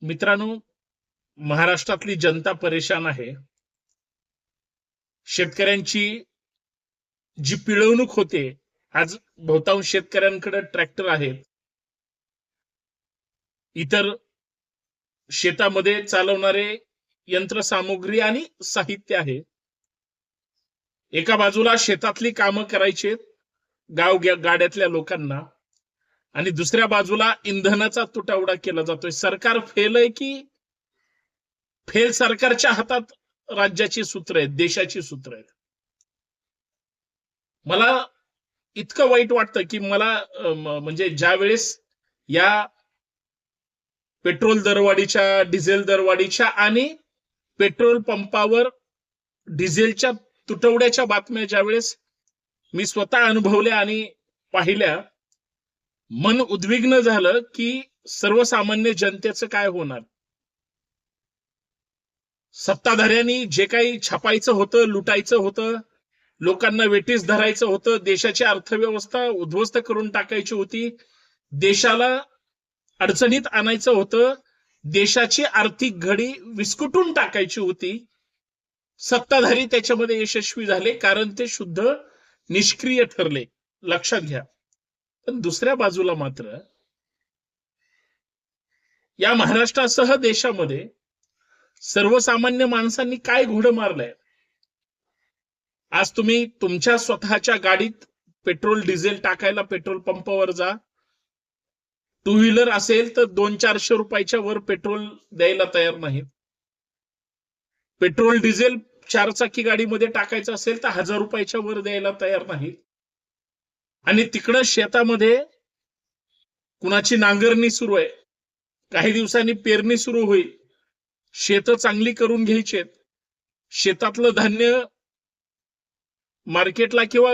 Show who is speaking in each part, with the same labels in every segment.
Speaker 1: मित्रांनो, महाराष्ट्रातली जनता परेशान आहे. शेतकऱ्यांची जी पिळवणूक होते, आज बहुतांश शेतकऱ्यांकडे ट्रॅक्टर आहेत. इतर शेतामध्ये चालवणारे यंत्रसामुग्री आणि साहित्य आहे. एका बाजूला शेतातली कामं करायची गाड्यातल्या लोकांना, आणि दुसऱ्या बाजूला इंधनाचा तुटवडा केला जातोय. सरकार फेल आहे की फेल सरकारच्या हातात राज्याची सूत्र आहेत, देशाची सूत्र आहेत. मला इतकं वाईट वाटतं की मला म्हणजे ज्या वेळेस या पेट्रोल दरवाढीच्या, डिझेल दरवाढीच्या आणि पेट्रोल पंपावर डिझेलच्या तुटवड्याच्या बातम्या ज्यावेळेस मी स्वतः अनुभवल्या आणि पाहिल्या, मन उद्विग्न झालं की सर्वसामान्य जनतेचं काय होणार. सत्ताधाऱ्यांनी जे काही छापायचं होतं, लुटायचं होतं, लोकांना वेठीस धरायचं होतं, देशाची अर्थव्यवस्था उद्ध्वस्त करून टाकायची होती, देशाला अडचणीत आणायचं होतं, देशाची आर्थिक घडी विस्कटून टाकायची होती. सत्ताधारी त्याच्यामध्ये यशस्वी झाले कारण ते शुद्ध निष्क्रिय ठरले, लक्षात घ्या. पण दुसऱ्या बाजूला मात्र या महाराष्ट्रासह देशामध्ये सर्वसामान्य माणसांनी काय घोडं मारलंय. आज तुम्ही तुमच्या स्वतःच्या गाडीत पेट्रोल डिझेल टाकायला पेट्रोल पंपावर जा. टू व्हीलर असेल तर 200-400 रुपयाच्या वर पेट्रोल द्यायला तयार नाहीत. पेट्रोल डिझेल 4 चाकी गाडीमध्ये टाकायचं असेल तर 1000 रुपयाच्या वर द्यायला तयार नाहीत. आणि तिकडं शेतामध्ये कुणाची नांगरणी सुरू आहे, काही दिवसांनी पेरणी सुरू होईल, शेतं चांगली करून घ्यायचेत, शेतातलं धान्य मार्केटला किंवा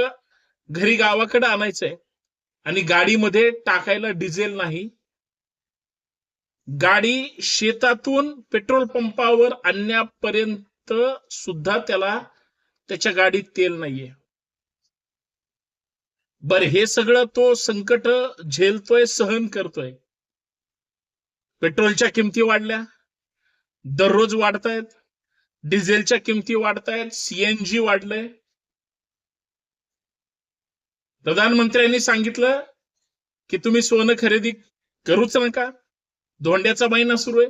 Speaker 1: घरी गावाकडे आणायचंय, आणि गाडीमध्ये टाकायला डिझेल नाही. गाडी शेतातून पेट्रोल पंपावर आणण्यापर्यंत सुद्धा त्याला त्याच्या गाडीत तेल नाहीये. बर, हे सगळं तो संकट झेलतोय, सहन करतोय. पेट्रोलच्या किमती वाढल्या, दररोज वाढतायत, डिझेलच्या किमती वाढतायत, सीएनजी वाढलंय. प्रधानमंत्र्यांनी सांगितलं की तुम्ही सोनं खरेदी करूच नका, धोंड्याचा महिना सुरू आहे.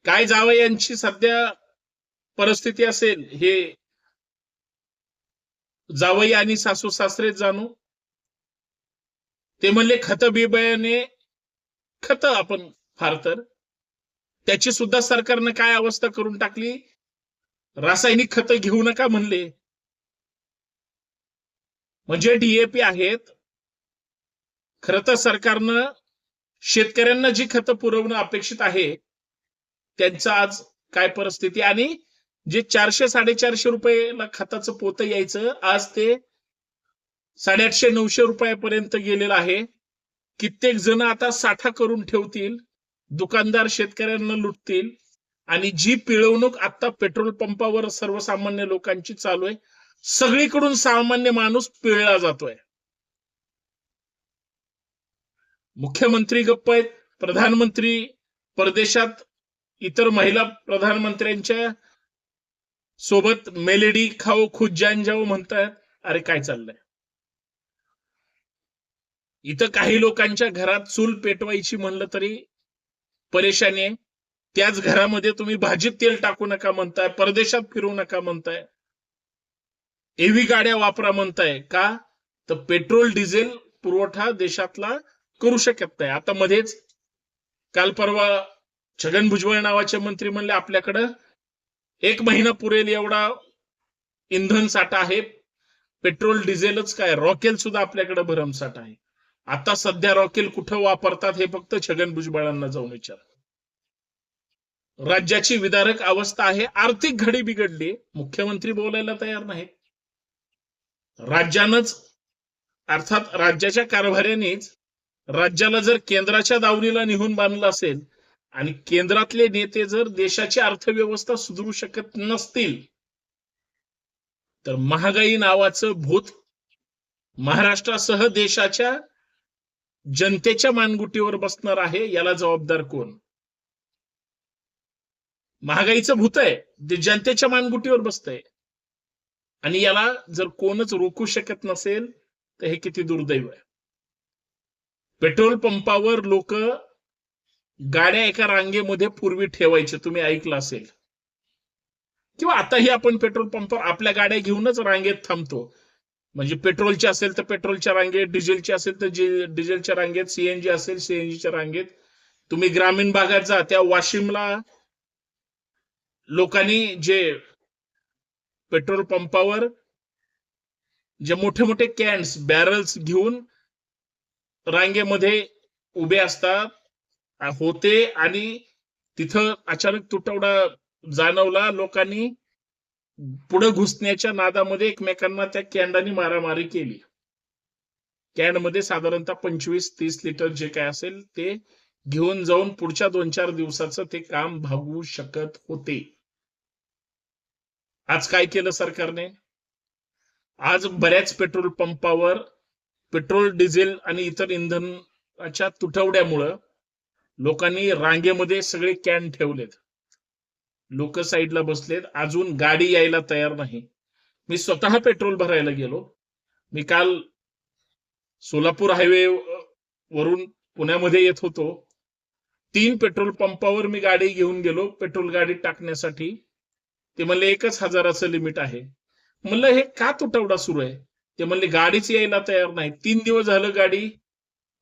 Speaker 1: काय जावयांची सध्या परिस्थिती असेल हे जावई आणि सासू सासरे जाणू. ते म्हणले खत बिबयाने, खत आपण फार तर त्याची सुद्धा सरकारनं काय अवस्था करून टाकली. रासायनिक खतं घेऊ नका म्हणले. म्हणजे डीएपी आहेत. खरं तर सरकारनं शेतकऱ्यांना जी खतं पुरवणं अपेक्षित आहे त्यांचं आज काय परिस्थिती, आणि जे 400-450 रुपयाला खताचं पोतं यायचं आज ते 850-900 रुपयापर्यंत गेलेलं आहे. कित्येक जण आता साठा करून ठेवतील, दुकानदार शेतकऱ्यांना लुटतील, आणि जी पिळवणूक आता पेट्रोल पंपावर सर्वसामान्य लोकांची चालू आहे, सगळीकडून सामान्य माणूस पिळला जातोय. मुख्यमंत्री गप्प आहेत, प्रधानमंत्री परदेशात इतर महिला प्रधानमंत्र्यांच्या सोबत मेलेडी खाओ खुद जान जाओ म्हणतायत. अरे काय चाललंय इथं. काही लोकांच्या घरात चूल पेटवायची म्हणलं तरी परेशानी आहे. त्याच घरामध्ये तुम्ही भाजीत तेल टाकू नका म्हणताय, परदेशात फिरू नका म्हणताय, एव्ही गाड्या वापरा म्हणताय. का तर पेट्रोल डिझेल पुरवठा देशातला करू शकत नाही. आता मध्येच काल परवा छगन भुजबळ नावाचे मंत्री म्हणले आपल्याकडं 1 महिना पुरेल एवढा इंधन साठा आहे. पेट्रोल डिझेलच काय, रॉकेल सुद्धा आपल्याकडे भरमसाठ आहे. आता सध्या रॉकेल कुठं वापरतात हे फक्त छगन भुजबळांना जाऊन विचार. राज्याची विदारक अवस्था आहे, आर्थिक घडी बिघडली, मुख्यमंत्री बोलायला तयार नाहीत. राज्यानंच, अर्थात राज्याच्या कारभाऱ्यांनीच राज्याला जर केंद्राच्या दावणीला निहून बांधलं असेल, आणि केंद्रातले नेते जर देशाची अर्थव्यवस्था सुधारू शकत नसतील, तर महागाई नावाचं भूत महाराष्ट्रासह देशाच्या जनतेच्या मानगुटीवर बसणार आहे, याला जबाबदार कोण? महागाईचं भूत आहे, ते जनतेच्या मानगुटीवर बसतंय. आणि याला जर कोणच रोखू शकत नसेल तर हे किती दुर्दैव आहे. पेट्रोल पंपावर लोक गाड्या एका रांगेमध्ये पूर्वी ठेवायचे, तुम्ही ऐकलं असेल. किंवा आताही आपण पेट्रोल पंपावर आपल्या गाड्या घेऊनच रांगेत थांबतो. म्हणजे पेट्रोलची असेल तर पेट्रोलच्या रांगेत, डिझेलची असेल तर डिझेलच्या रांगेत, सीएनजी असेल सीएनजीच्या रांगेत. तुम्ही ग्रामीण भागात जा, त्या वाशिमला लोकांनी जे पेट्रोल पंपावर जे मोठे मोठे कॅन्स, बॅरल्स घेऊन रांगेमध्ये उभे असतात होते, आणि तिथं अचानक तुटवडा जाणवला. लोकांनी पुढे घुसण्याच्या नादामध्ये एकमेकांना त्या कॅन्डानी मारामारी केली. कॅनमध्ये साधारणतः 25-30 लिटर जे काय असेल ते घेऊन जाऊन पुढच्या 2-4 दिवसाचं ते काम भागवू शकत होते. आज काय केलं सरकारने? आज बऱ्याच पेट्रोल पंपावर पेट्रोल, डिझेल आणि इतर इंधनाच्या तुटवड्यामुळं लोकांनी रांगेमध्ये सगळे कॅन ठेवलेत. लोक साईडला बसलेत, अजून गाडी यायला तयार नाही. मी स्वतः पेट्रोल भरायला गेलो. मी काल सोलापूर हायवे वरून पुण्यामध्ये येत होतो. 3 पेट्रोल पंपावर मी गाडी घेऊन गेलो पेट्रोल गाडीत टाकण्यासाठी. ते म्हणले 1,000चं लिमिट आहे. म्हणलं हे का तुटवडा सुरू आहे? ते म्हणले गाडीच यायला तयार नाही. 3 दिवस झालं गाडी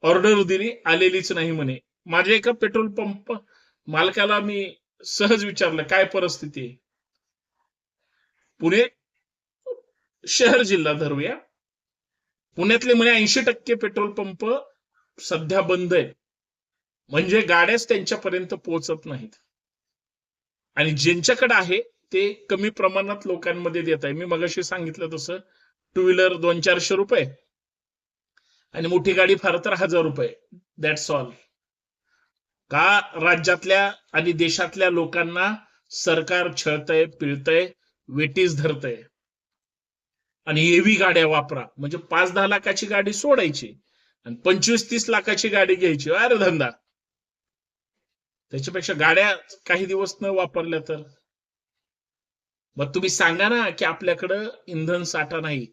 Speaker 1: ऑर्डर दिली, आलेलीच नाही म्हणे. माझ्या एका पेट्रोल पंप मालकाला मी सहज विचारलं काय परिस्थिती आहे. पुणे शहर जिल्हा धरूया, पुण्यातले म्हणे 80% पेट्रोल पंप सध्या बंद आहेत. म्हणजे गाड्याच त्यांच्यापर्यंत पोहोचत नाहीत. आणि ज्यांच्याकडे आहे ते कमी प्रमाणात लोकांमध्ये देत आहे. मी मगाशी सांगितलं तसं 2 व्हीलर 200-400 रुपये आणि मोठी गाडी फार तर 1000 रुपये. That's all. का राज्यातल्या आणि देशातल्या लोकांना सरकार छळतंय, पिळतंय, वेटीस धरतंय. आणि हेवी गाड्या वापरा म्हणजे 5-10 लाखाची गाडी सोडायची आणि 25-30 लाखाची गाडी घ्यायची. अरे धंदा. त्याच्यापेक्षा गाड्या काही दिवस न वापरल्या तर. मग तुम्ही सांगा ना की आपल्याकडं इंधन साठा नाही,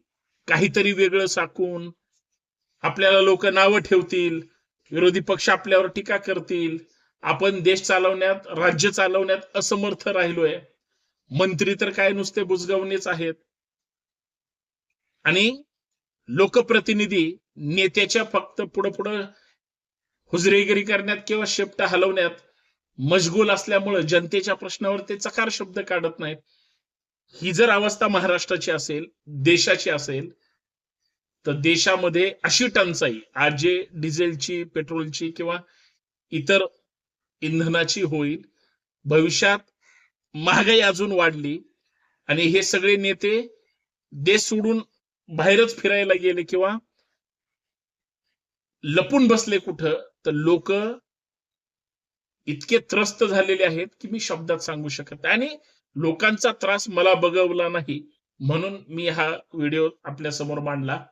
Speaker 1: काहीतरी वेगळं साकून आपल्याला लोक नावं ठेवतील, विरोधी पक्ष आपल्यावर टीका करतील, आपण देश चालवण्यात, राज्य चालवण्यात असमर्थ राहिलोय. मंत्री तर काय नुसते बुजगावणेच आहेत. आणि लोकप्रतिनिधी नेत्याच्या फक्त पुढं पुढं हुजरेगिरी करण्यात किंवा शेपटा हलवण्यात मशगूल असल्यामुळे जनतेच्या प्रश्नावर ते चकार शब्द काढत नाहीत. ही जर अवस्था महाराष्ट्राची असेल, देशाची असेल, तर देशामध्ये अशी टंचाई आज जे डिझेलची, पेट्रोलची किंवा इतर इंधनाची होईल, भविष्यात महागाई अजून वाढली आणि हे सगळे नेते देश सोडून बाहेरच फिरायला गेले किंवा लपून बसले कुठं, तर लोक इतके त्रस्त झालेले आहेत की मी शब्दात सांगू शकत नाही. आणि लोकांचा त्रास मला बघवला नाही म्हणून मी हा व्हिडिओ आपल्या समोर मांडला.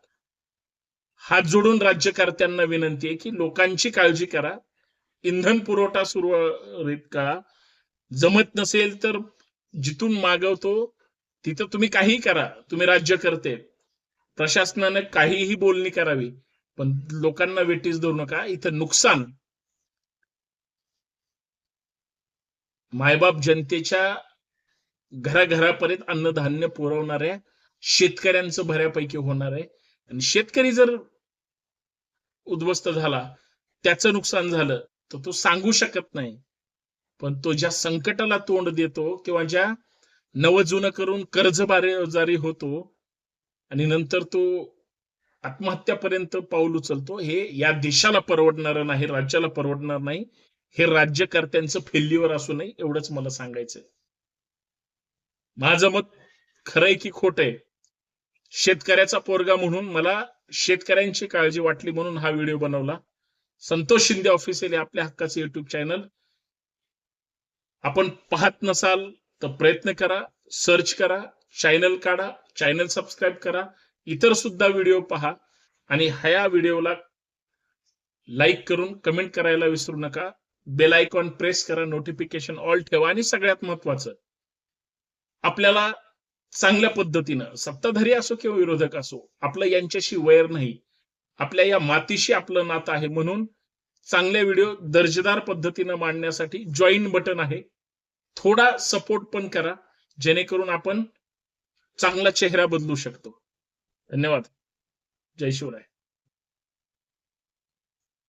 Speaker 1: हात जोडून राज्यकर्त्यांना विनंती आहे की लोकांची काळजी करा, इंधन पुरवठा सुरळीत करा. जमत नसेल तर जिथून मागवतो तिथं तुम्ही काही करा, तुम्ही राज्य करते, प्रशासनाने काहीही बोलणी करावी, पण लोकांना वेटीस धरू नका. इथं नुकसान मायबाप जनतेच्या घराघरापर्यंत अन्नधान्य पुरवणाऱ्या शेतकऱ्यांचं बऱ्यापैकी होणार आहे. आणि शेतकरी जर उद्ध्वस्त झाला, त्याचं नुकसान झालं, तर तो सांगू शकत नाही. पण तो ज्या संकटाला तोंड देतो किंवा ज्या नवजुनं करून कर्जबाजारी होतो आणि नंतर तो आत्महत्यापर्यंत पाऊल उचलतो, हे या देशाला परवडणार नाही, राज्याला परवडणार नाही. हे राज्यकर्त्यांचं फेल्युअर असू नये एवढंच मला सांगायचंय. माझं मत खरंय की खोट आहे? शेतकऱ्याचा पोरगा म्हणून मला शेतकऱ्यांची काळजी वाटली म्हणून हा व्हिडिओ बनवला. संतोष शिंदे ऑफिशियल हे आपल्या हक्काचं युट्यूब चॅनल. आपण पाहत नसाल तर प्रयत्न करा, सर्च करा, चॅनल काढा, चॅनल सबस्क्राईब करा, इतर सुद्धा व्हिडिओ पहा आणि ह्या व्हिडिओला लाईक करून कमेंट करायला विसरू नका. बेल आयकॉन प्रेस करा, नोटिफिकेशन ऑल ठेवा आणि सगळ्यात महत्वाचं, आपल्याला चांगल्या पद्धतीनं सत्ताधारी असो किंवा विरोधक असो, आपलं यांच्याशी वैर नाही, आपल्या या मातीशी आपलं नातं आहे. म्हणून चांगले व्हिडिओ दर्जेदार पद्धतीनं मांडण्यासाठी जॉईन बटन आहे, थोडा सपोर्ट पण करा, जेणेकरून आपण चांगला चेहरा बदलू शकतो. धन्यवाद. जय शिवराय.